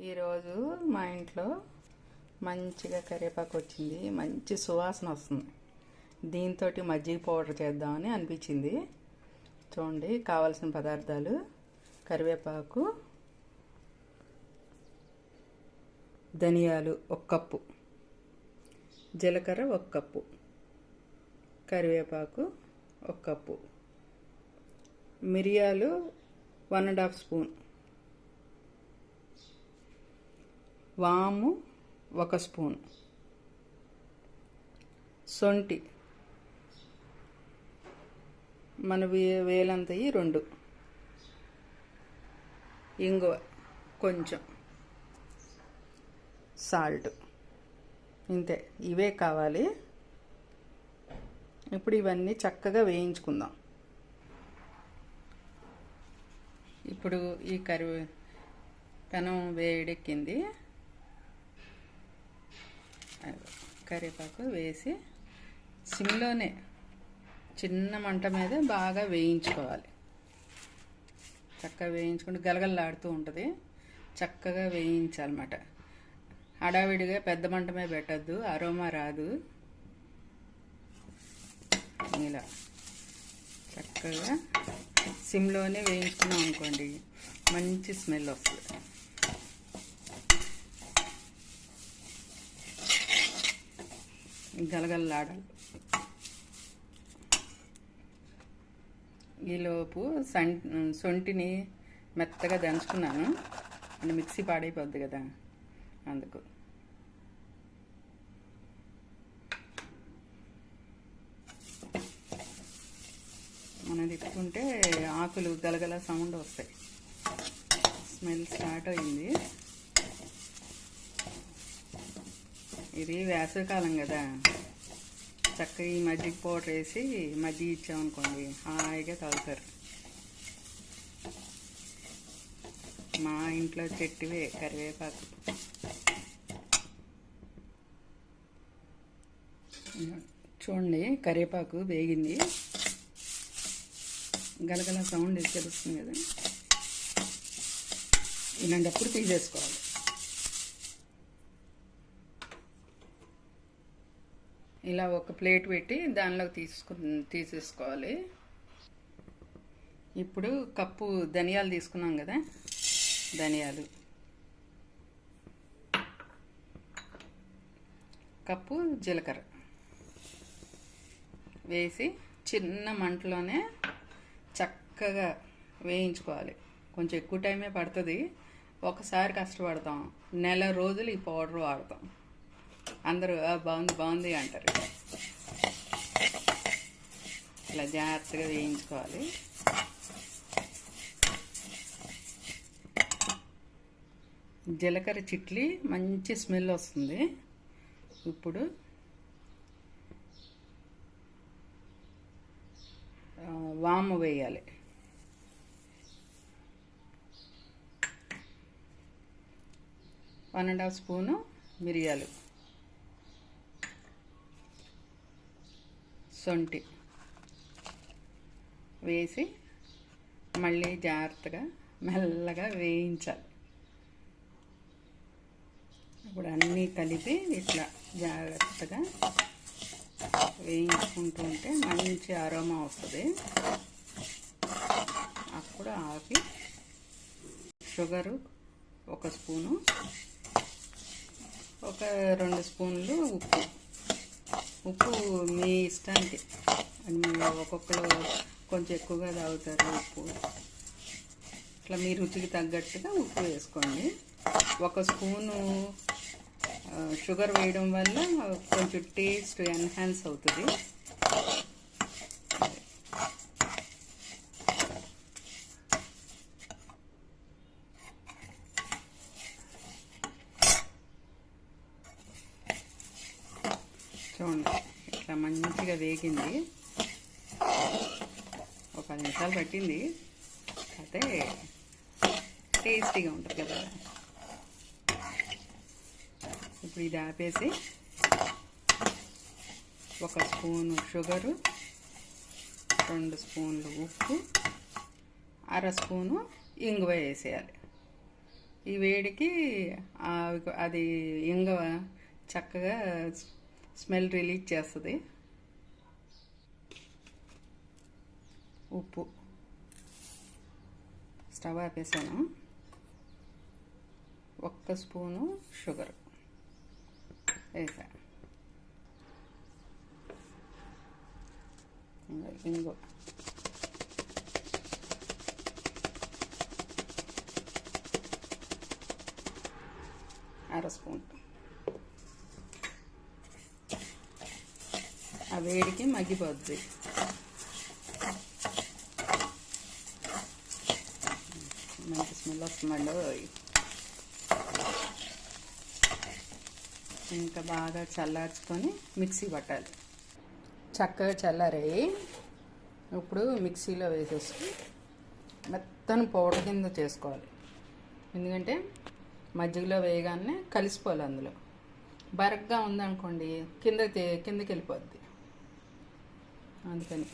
ఈరోజు మా ఇంట్లో మంచిగా కరివేపాకు వచ్చింది, మంచి సువాసన వస్తుంది. దీంతో మజ్జిగ పౌడర్ చేద్దామని అనిపించింది. చూడండి, కావాల్సిన పదార్థాలు: కరివేపాకు, ధనియాలు 1 కప్పు, జీలకర్ర 1 కప్పు, కరివేపాకు 1 కప్పు, మిరియాలు 1½ స్పూన్, వాము 1 స్పూన్, సొంటి మన వేలంతయి 2, ఇంగువ కొంచెం, సాల్ట్. ఇంతే, ఇవే కావాలి. ఇప్పుడు ఇవన్నీ చక్కగా వేయించుకుందాం. ఇప్పుడు ఈ పెనం వేడెక్కింది. కరివేపాకు వేసి సిమ్లోనే చిన్న మంట మీద బాగా వేయించుకోవాలి. చక్కగా వేయించుకుంటే గలగలలాడుతూ ఉంటుంది. చక్కగా వేయించాలన్నమాట. హడావిడిగా పెద్ద మంట మీద పెట్టద్దు, అరోమా రాదు. ఇలా చక్కగా సిమ్లోనే వేయించుకున్నాం అనుకోండి, మంచి స్మెల్ వస్తుంది. గలగలలాడాలి. ఈలోపు సొంటిని మెత్తగా దంచుకున్నాను. అంటే మిక్సీ పాడైపోద్ది కదా, అందుకు. మనం తిప్పుకుంటే ఆకులు గలగల సౌండ్ వస్తాయి. స్మెల్ స్టార్ట్ అయింది. ఇది వేసవికాలం కదా, చక్కగా ఈ మజ్జిగ పౌడర్ వేసి మజ్జిగ ఇచ్చామనుకోండి, హాయిగా తాగుతారు. మా ఇంట్లో చెట్టువే కరివేపాకు. చూడండి, కరివేపాకు వేగింది. గలగల సౌండ్ తెలుస్తుంది కదా, ఇలాంటప్పుడు తీసేసుకోవాలి. ఇలా ఒక ప్లేట్ పెట్టి దానిలోకి తీసేసుకోవాలి. ఇప్పుడు కప్పు ధనియాలు తీసుకున్నాం కదా, ధనియాలు, కప్పు జీలకర్ర వేసి చిన్న మంటలోనే చక్కగా వేయించుకోవాలి. కొంచెం ఎక్కువ టైమే పడుతుంది. ఒకసారి కష్టపడతాం, నెల రోజులు ఈ పౌడర్ వాడతాం. అందరూ బాగుంది బాగుంది అంటారు. ఇలా జాగ్రత్తగా వేయించుకోవాలి. జీలకర్ర చిట్లి మంచి స్మెల్ వస్తుంది. ఇప్పుడు వాము వేయాలి. ½ స్పూను మిరియాలు, సొంటి వేసి మళ్ళీ జాగ్రత్తగా మెల్లగా వేయించాలి. ఇప్పుడు అన్నీ కలిపి ఇట్లా జాగ్రత్తగా వేయించుకుంటూ ఉంటే మంచి అరోమా వస్తుంది. అప్పుడు ఆపి షుగరు 1 స్పూను, ఒక 2 స్పూన్లు ఉప్పు మీ ఇష్టానికి. ఒక్కొక్కరు కొంచెం ఎక్కువగా తాగుతారు ఉప్పు. ఇట్లా మీ రుచికి తగ్గట్టుగా ఉప్పు వేసుకోండి. 1 స్పూను షుగర్ వేయడం వల్ల కొంచెం టేస్ట్ ఎన్హాన్స్ అవుతుంది. చూడండి, ఇట్లా మంచిగా వేగింది. ఒక 10 నిమిషాలు పట్టింది. అయితే టేస్టీగా ఉంటుంది కదా. ఇప్పుడు ఇది ఆపేసి 1 స్పూను షుగరు, 2 స్పూన్లు ఉప్పు, 1/2 స్పూను ఇంగువ వేసేయాలి. ఈ వేడికి అది ఇంగవ చక్కగా స్మెల్ రిలీజ్ చేస్తుంది. ఉప్పు, స్టవ్ ఆపేసాను. 1 స్పూను షుగర్ వేసా. ఇంగో అర స్పూన్. ఆ వేడికి మగ్గిపోద్ది. మంచి స్మెల్ వస్తుందండి. ఇంకా బాగా చల్లార్చుకొని మిక్సీ పట్టాలి. చక్కగా చల్లారాయి. ఇప్పుడు మిక్సీలో వేసేసి మెత్తని పౌడర్ కింద చేసుకోవాలి. ఎందుకంటే మజ్జిగలో వేయగానే కలిసిపోవాలి. అందులో బరగ్గా ఉందనుకోండి కిందకి వెళ్ళిపోద్ది. అందుకని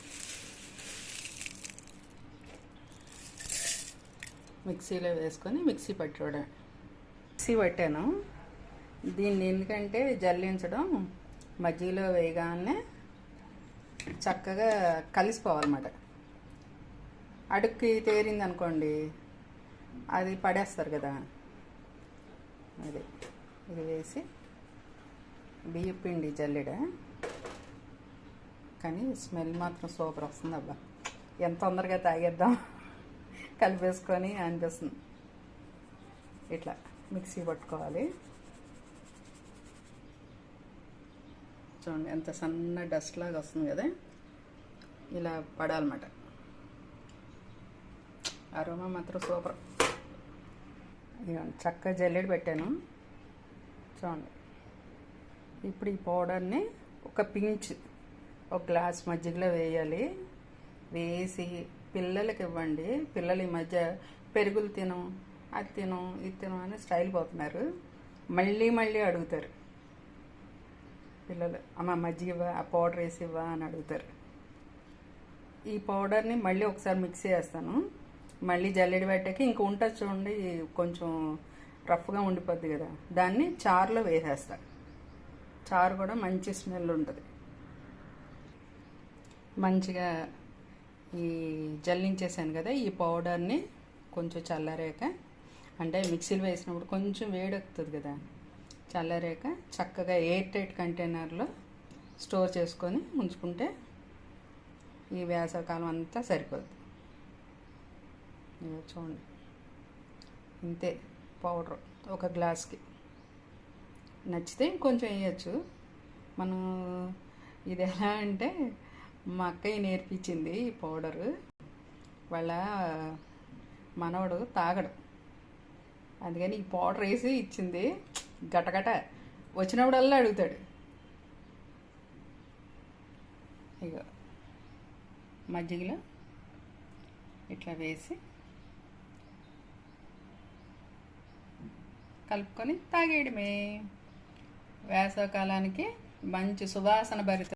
మిక్సీలో వేసుకొని మిక్సీ పట్టుకోవడం. మిక్సీ పట్టాను. దీన్ని ఎందుకంటే జల్లించడం, మజ్జిగలో వేయగానే చక్కగా కలిసిపోవాలన్నమాట. అడుక్కి తేరింది అనుకోండి అది పడేస్తారు కదా. అది ఇది వేసి బియ్యం పిండి జల్లెడ. కానీ స్మెల్ మాత్రం సూపర్ వస్తుంది. అబ్బా ఎంత తొందరగా తాగేద్దాం కలిపేసుకొని అనిపిస్తుంది. ఇట్లా మిక్సీ పట్టుకోవాలి. చూడండి ఎంత సన్న డస్ట్ లాగా వస్తుంది కదా. ఇలా పడాలన్నమాట. అరోమా మాత్రం సూపర్. చక్కగా జల్లెడ పెట్టాను చూడండి. ఇప్పుడు ఈ పౌడర్ని ఒక పించ్ ఒక గ్లాస్ మజ్జిగలో వేయాలి. వేసి పిల్లలకి ఇవ్వండి. పిల్లలు ఈ మధ్య పెరుగులు తినం, అది తినం, ఇది తినం అని స్టైల్ పోతున్నారు. మళ్ళీ మళ్ళీ అడుగుతారు పిల్లలు, అమ్మ మజ్జిగ ఇవ్వ, ఆ పౌడర్ వేసి ఇవ్వ అని అడుగుతారు. ఈ పౌడర్ని మళ్ళీ ఒకసారి మిక్స్ చేస్తాను. మళ్ళీ జల్లెడ పెట్టాక ఇంక ఉంటుంది చూడండి, కొంచెం రఫ్గా ఉండిపోద్ది కదా, దాన్ని చారులో వేసేస్తా. చారు కూడా మంచి స్మెల్ ఉంటుంది. మంచిగా ఈ జల్లించేసాను కదా, ఈ పౌడర్ని కొంచెం చల్లారాక, అంటే మిక్సీలో వేసినప్పుడు కొంచెం వేడెక్కుతుంది కదా, చల్లారాక చక్కగా ఎయిర్ టైట్ కంటైనర్లో స్టోర్ చేసుకొని ఉంచుకుంటే ఈ వేసవికాలం అంతా సరిపోద్ది. చూడండి ఇంతే పౌడర్ ఒక గ్లాస్కి. నచ్చితే కొంచెం వేయచ్చు. మనం ఇది ఎలా అంటే మా అక్కయ్య నేర్పించింది ఈ పౌడరు. వాళ్ళ మనవడు తాగడు, అందుకని ఈ పౌడర్ వేసి ఇచ్చింది. గటగట వచ్చినప్పుడల్లా అడుగుతాడు. ఇక మజ్జిగలో ఇట్లా వేసి కలుపుకొని తాగేయడమే. వేసవికాలానికి మంచి సువాసన భరిత